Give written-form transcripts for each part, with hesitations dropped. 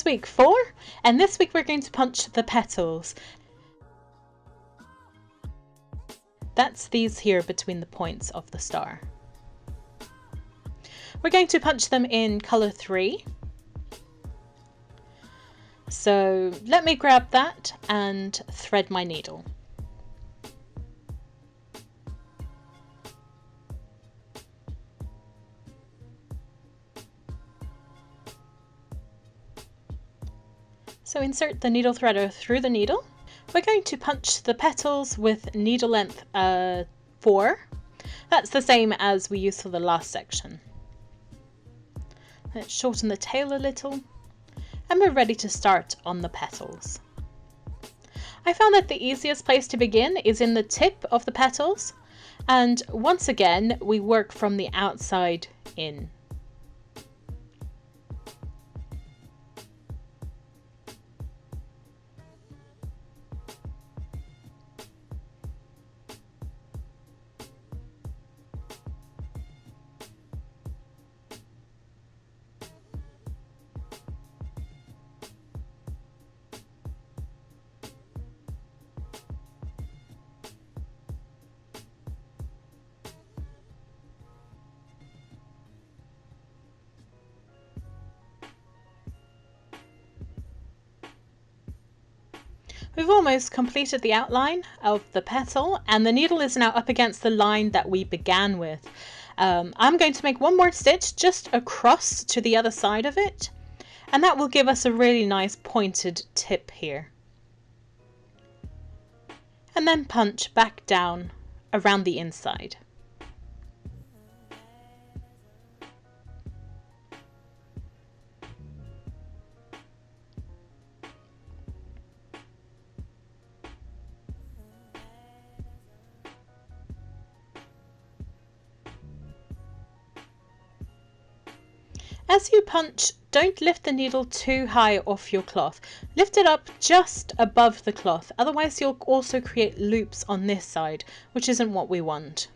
week 4, and this week we're going to punch the petals. That's these here between the points of the star. We're going to punch them in color 3. So let me grab that and thread my needle. So insert the needle threader through the needle. We're going to punch the petals with needle length 4. That's the same as we used for the last section. Let's shorten the tail a little, and we're ready to start on the petals. I found that the easiest place to begin is in the tip of the petals, and once again we work from the outside in. We've almost completed the outline of the petal, and the needle is now up against the line that we began with. I'm going to make one more stitch just across to the other side of it, and that will give us a really nice pointed tip here. And then punch back down around the inside. As you punch, don't lift the needle too high off your cloth. Lift it up just above the cloth, otherwise you'll also create loops on this side, which isn't what we want.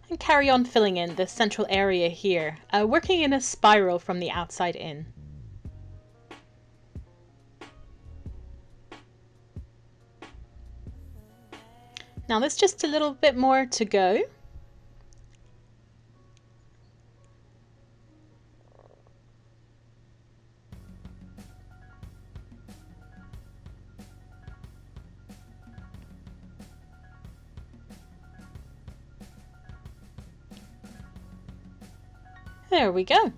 And carry on filling in the central area here, working in a spiral from the outside in. Now there's just a little bit more to go. There we go.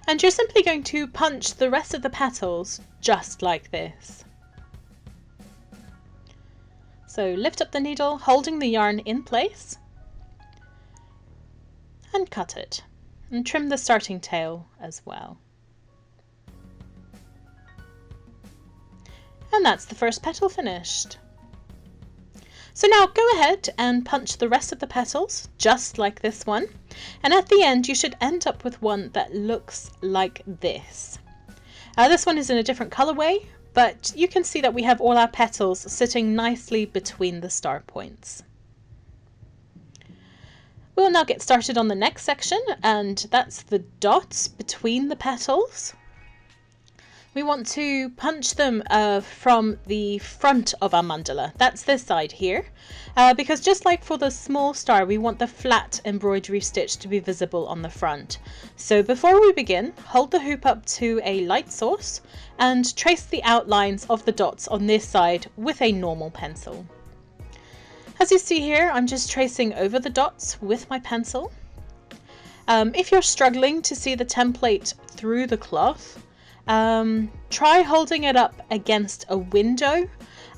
And you're simply going to punch the rest of the petals just like this. So lift up the needle, holding the yarn in place, and cut it, and trim the starting tail as well. And that's the first petal finished. So now go ahead and punch the rest of the petals just like this one, and at the end you should end up with one that looks like this. This one is in a different colorway, but you can see that we have all our petals sitting nicely between the star points. We'll now get started on the next section, and that's the dots between the petals. We want to punch them from the front of our mandala. That's this side here, because just like for the small star, we want the flat embroidery stitch to be visible on the front. So before we begin, hold the hoop up to a light source and trace the outlines of the dots on this side with a normal pencil. As you see here, I'm just tracing over the dots with my pencil. If you're struggling to see the template through the cloth, try holding it up against a window,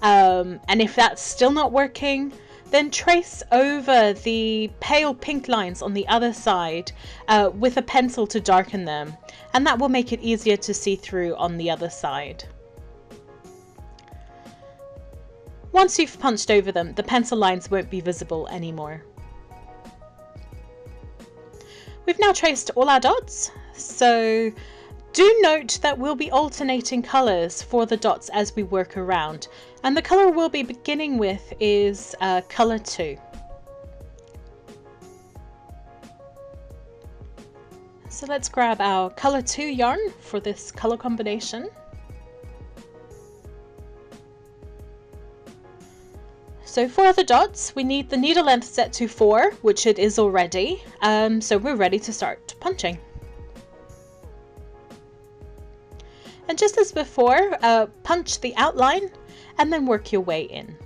and if that's still not working, then trace over the pale pink lines on the other side with a pencil to darken them, and that will make it easier to see through on the other side. Once you've punched over them, the pencil lines won't be visible anymore. We've now traced all our dots, so Do note that we'll be alternating colours for the dots as we work around, and the colour we'll be beginning with is colour 2. So let's grab our colour 2 yarn for this colour combination. So for the dots, we need the needle length set to 4, which it is already, so we're ready to start punching. And just as before, punch the outline and then work your way in.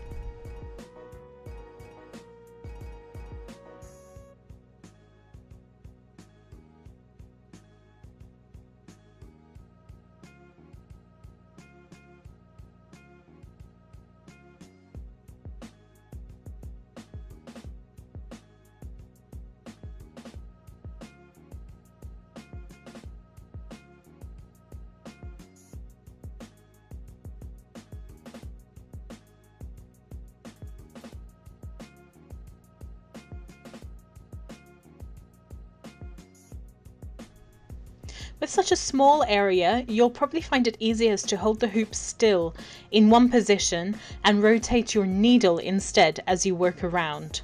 With such a small area, you'll probably find it easiest to hold the hoop still in one position and rotate your needle instead as you work around.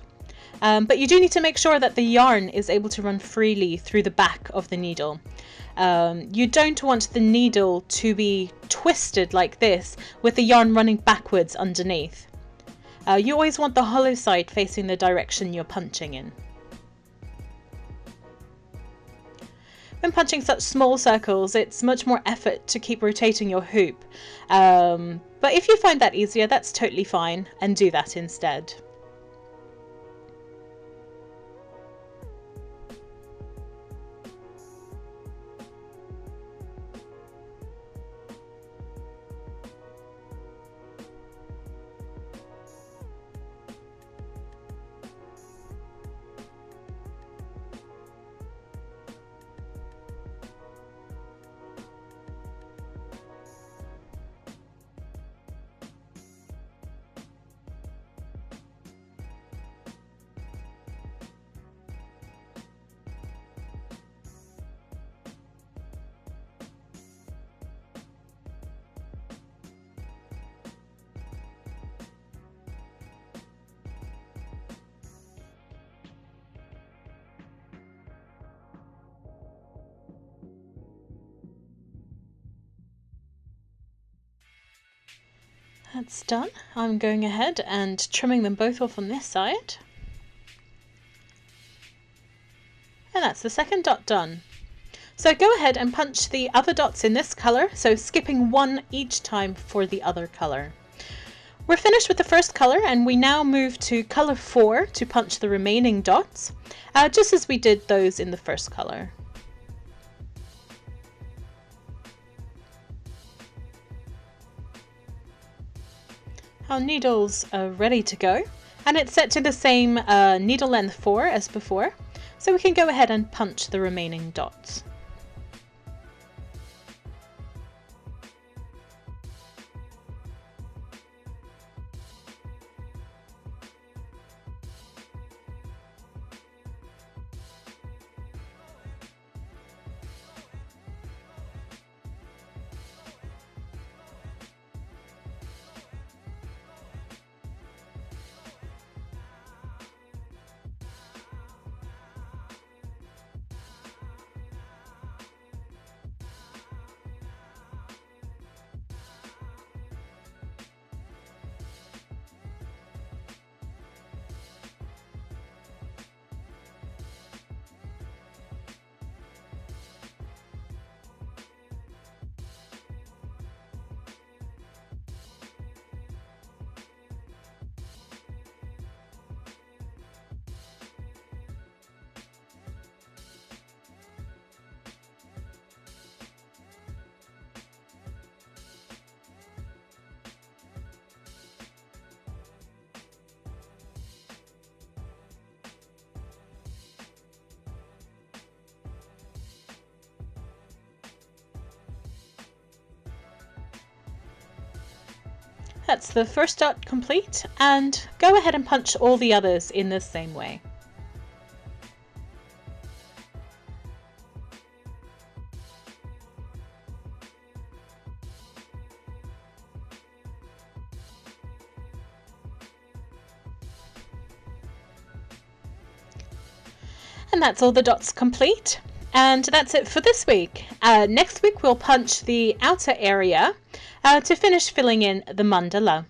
But you do need to make sure that the yarn is able to run freely through the back of the needle. You don't want the needle to be twisted like this with the yarn running backwards underneath. You always want the hollow side facing the direction you're punching in. When punching such small circles, it's much more effort to keep rotating your hoop. But if you find that easier, that's totally fine, and do that instead. That's done. I'm going ahead and trimming them both off on this side. And that's the second dot done. So go ahead and punch the other dots in this colour, so skipping one each time for the other colour. We're finished with the first colour and we now move to colour 4 to punch the remaining dots, just as we did those in the first colour. Our needles are ready to go, and it's set to the same needle length 4 as before, so we can go ahead and punch the remaining dots. That's the first dot complete, and go ahead and punch all the others in the same way. And that's all the dots complete. And that's it for this week. Next week we'll punch the outer area to finish filling in the mandala.